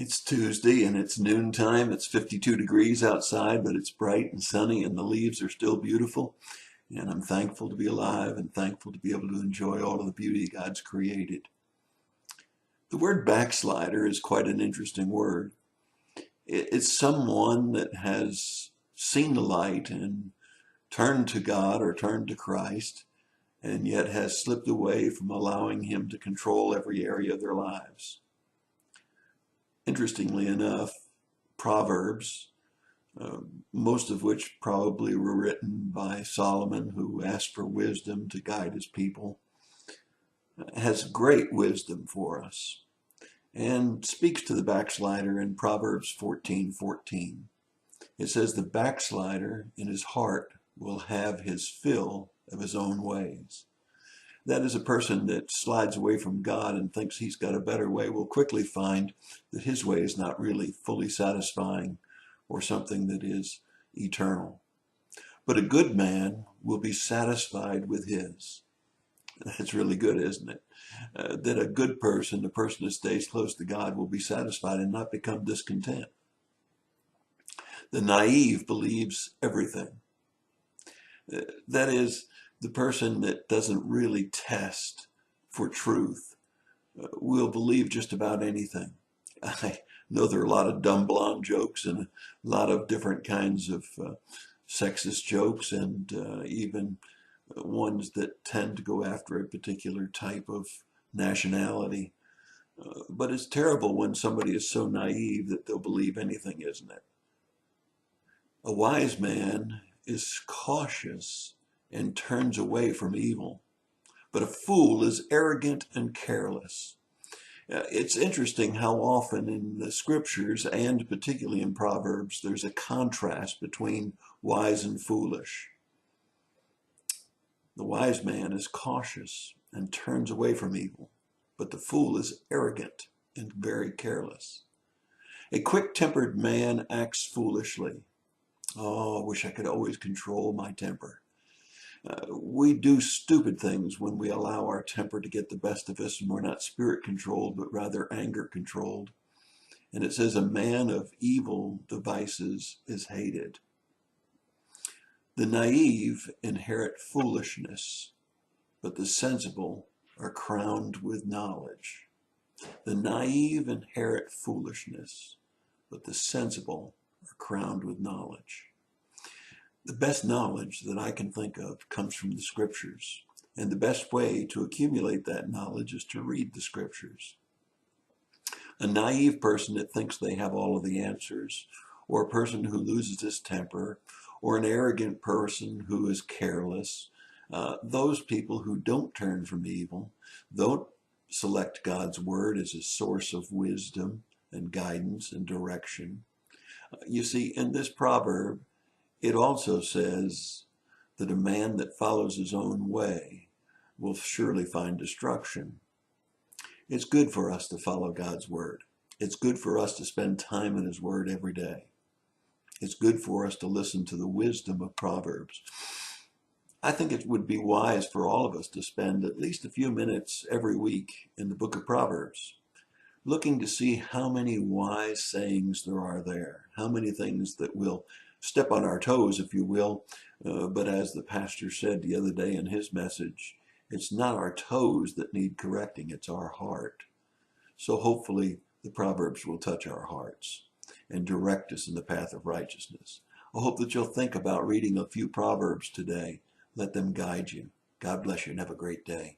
It's Tuesday and it's noontime. It's 52 degrees outside, but it's bright and sunny and the leaves are still beautiful. And I'm thankful to be alive and thankful to be able to enjoy all of the beauty God's created. The word backslider is quite an interesting word. It's someone that has seen the light and turned to God or turned to Christ, and yet has slipped away from allowing Him to control every area of their lives. Interestingly enough, Proverbs, most of which probably were written by Solomon, who asked for wisdom to guide his people, has great wisdom for us and speaks to the backslider in Proverbs 14:14. It says, "The backslider in his heart will have his fill of his own ways." That is, a person that slides away from God and thinks he's got a better way will quickly find that his way is not really fully satisfying or something that is eternal. But a good man will be satisfied with his. That's really good, isn't it? That a good person, the person that stays close to God, will be satisfied and not become discontent. The naive believes everything. That is, the person that doesn't really test for truth will believe just about anything. I know there are a lot of dumb blonde jokes and a lot of different kinds of sexist jokes and even ones that tend to go after a particular type of nationality. But it's terrible when somebody is so naive that they'll believe anything, isn't it? A wise man is cautious and turns away from evil, but a fool is arrogant and careless. It's interesting how often in the scriptures, and particularly in Proverbs, there's a contrast between wise and foolish. The wise man is cautious and turns away from evil, but the fool is arrogant and very careless. A quick-tempered man acts foolishly. Oh, I wish I could always control my temper. We do stupid things when we allow our temper to get the best of us, and we're not spirit controlled, but rather anger controlled. And it says, a man of evil devices is hated. The naive inherit foolishness, but the sensible are crowned with knowledge. The naive inherit foolishness, but the sensible are crowned with knowledge. The best knowledge that I can think of comes from the scriptures, and the best way to accumulate that knowledge is to read the scriptures. A naive person that thinks they have all of the answers, or a person who loses his temper, or an arrogant person who is careless, those people who don't turn from evil, don't select God's word as a source of wisdom and guidance and direction. You see, in this proverb, it also says that a man that follows his own way will surely find destruction. It's good for us to follow God's word. It's good for us to spend time in his word every day. It's good for us to listen to the wisdom of Proverbs. I think it would be wise for all of us to spend at least a few minutes every week in the book of Proverbs, looking to see how many wise sayings there are there, how many things that will step on our toes, if you will. But as the pastor said the other day in his message, it's not our toes that need correcting, it's our heart. So hopefully the Proverbs will touch our hearts and direct us in the path of righteousness. I hope that you'll think about reading a few Proverbs today. Let them guide you. God bless you and have a great day.